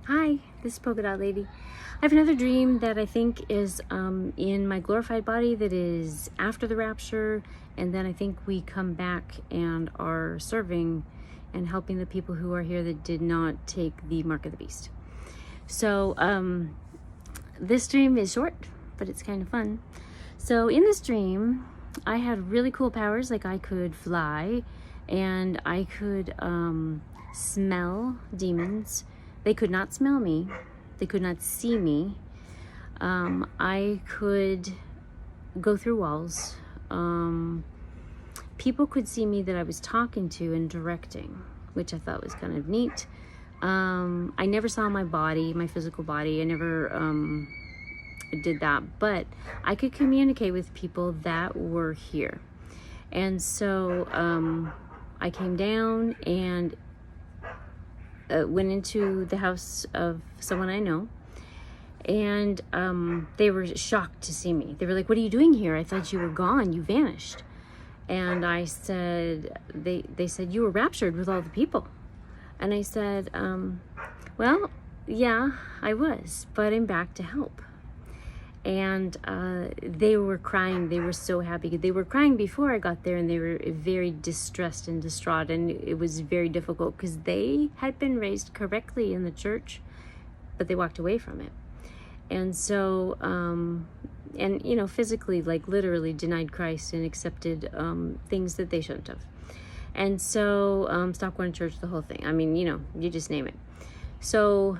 Hi, this is Polka Dot Lady. I have another dream that I think is in my glorified body that is after the rapture, and then I think we come back and are serving and helping the people who are here that did not take the mark of the beast. So this dream is short, but it's kind of fun. So in this dream, I had really cool powers, like I could fly and I could smell demons. They could not smell me. They could not see me. I could go through walls. People could see me that I was talking to and directing, which I thought was kind of neat. I never saw my body, my physical body. I never did that, but I could communicate with people that were here. And so I came down and went into the house of someone I know, and they were shocked to see me. They were like, "What are you doing here? I thought you were gone. You vanished." And I said, they said, "You were raptured with all the people." And I said, well, yeah, I was, but I'm back to help. And they were crying. They were so happy. They were crying before I got there, and they were very distressed and distraught, and it was very difficult because they had been raised correctly in the church, but they walked away from it. And so, and you know, physically, like literally denied Christ and accepted things that they shouldn't have. And so stopped going to church, the whole thing. I mean, you know, you just name it. So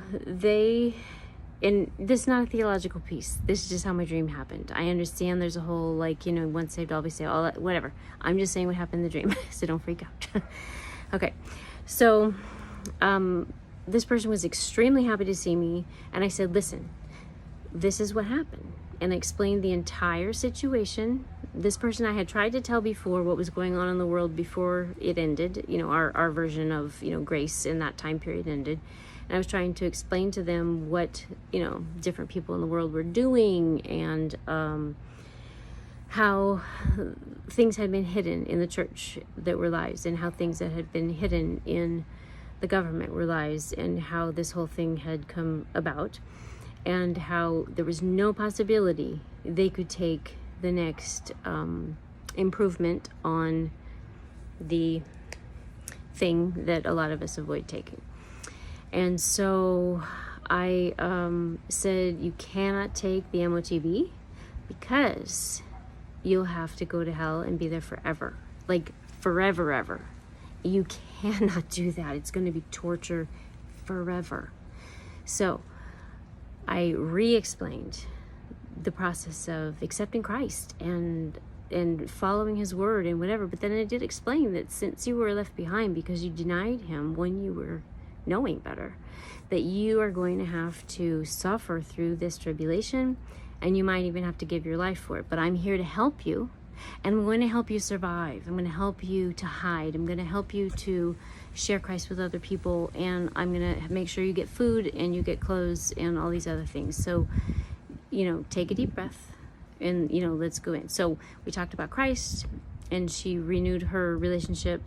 and this is not a theological piece. This is just how my dream happened. I understand there's a whole, like, you know, once saved, always saved, all that, whatever. I'm just saying what happened in the dream, so don't freak out. Okay, so this person was extremely happy to see me, and I said, listen, this is what happened. And I explained the entire situation. This person I had tried to tell before what was going on in the world before it ended, you know, our version of, you know, grace in that time period ended. And I was trying to explain to them what, you know, different people in the world were doing, and how things had been hidden in the church that were lies, and how things that had been hidden in the government were lies, and how this whole thing had come about, and how there was no possibility they could take the next improvement on the thing that a lot of us avoid taking. And so I said, you cannot take the MOTB because you'll have to go to hell and be there forever. Like forever, ever. You cannot do that. It's going to be torture forever. So I re-explained the process of accepting Christ and following his word and whatever. But then I did explain that since you were left behind because you denied him when you were knowing better, that you are going to have to suffer through this tribulation, and you might even have to give your life for it. But I'm here to help you, and I'm going to help you survive. I'm going to help you to hide. I'm going to help you to share Christ with other people, and I'm going to make sure you get food and you get clothes and all these other things. So, you know, take a deep breath and, you know, let's go in. So we talked about Christ, and she renewed her relationship.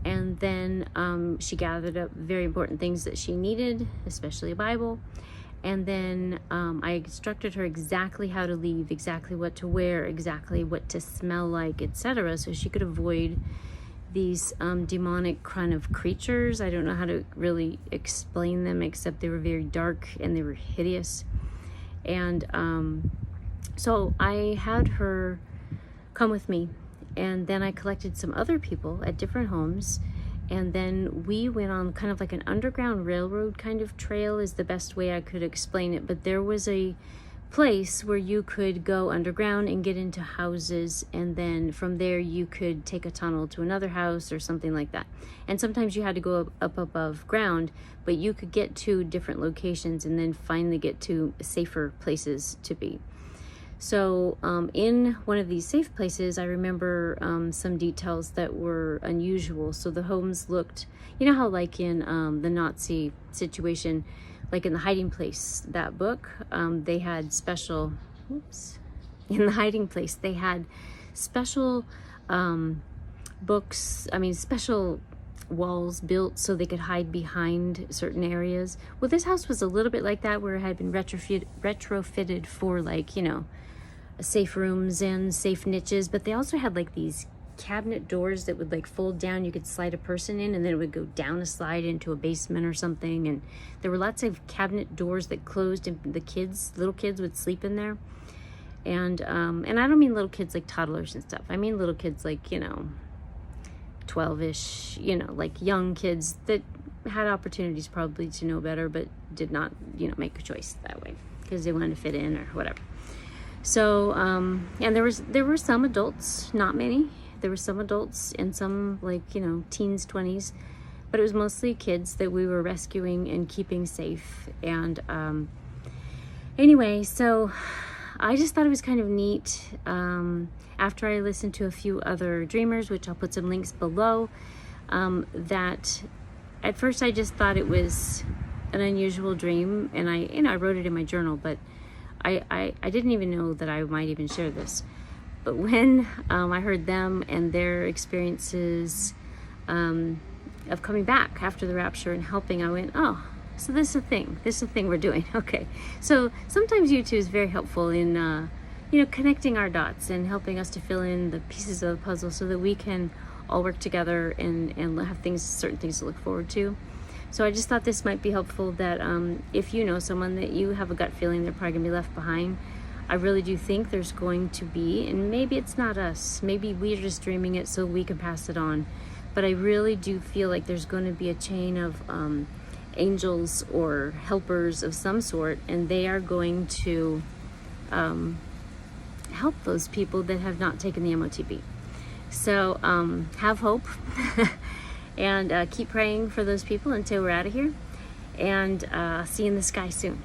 And then she gathered up very important things that she needed, especially a Bible. And then I instructed her exactly how to leave, exactly what to wear, exactly what to smell like, etc., so she could avoid these demonic kind of creatures. I don't know how to really explain them, except they were very dark and they were hideous. And so I had her come with me. And then I collected some other people at different homes, and then we went on kind of like an underground railroad kind of trail is the best way I could explain it. But there was a place where you could go underground and get into houses, and then from there you could take a tunnel to another house or something like that. And sometimes you had to go up above ground, but you could get to different locations and then finally get to safer places to be. So in one of these safe places, I remember some details that were unusual. So the homes looked, you know how like in the Nazi situation, like in The Hiding Place, that book, they had special, in The Hiding Place, they had special books, special walls built so they could hide behind certain areas. Well, this house was a little bit like that, where it had been retrofitted for, like, you know, safe rooms and safe niches, but they also had like these cabinet doors that would like fold down. You could slide a person in, and then it would go down a slide into a basement or something. And there were lots of cabinet doors that closed, and the little kids would sleep in there. And I don't mean little kids like toddlers and stuff. I mean little kids like, you know, 12-ish, you know, like young kids that had opportunities probably to know better, but did not, you know, make a choice that way because they wanted to fit in or whatever. So, and there were some adults, not many. There were some adults and some, like, you know, teens, 20s, but it was mostly kids that we were rescuing and keeping safe. And anyway, so I just thought it was kind of neat. After I listened to a few other dreamers, which I'll put some links below, that at first I just thought it was an unusual dream, and I wrote it in my journal, but I didn't even know that I might even share this. But when I heard them and their experiences of coming back after the rapture and helping, I went, oh, so this is a thing. This is a thing we're doing. Okay. So sometimes YouTube is very helpful in, you know, connecting our dots and helping us to fill in the pieces of the puzzle so that we can all work together and have certain things to look forward to. So I just thought this might be helpful, that if you know someone that you have a gut feeling they're probably going to be left behind, I really do think there's going to be, and maybe it's not us, maybe we're just dreaming it so we can pass it on, but I really do feel like there's going to be a chain of angels or helpers of some sort, and they are going to help those people that have not taken the MOTB. So have hope. And keep praying for those people until we're out of here. And see you in the sky soon.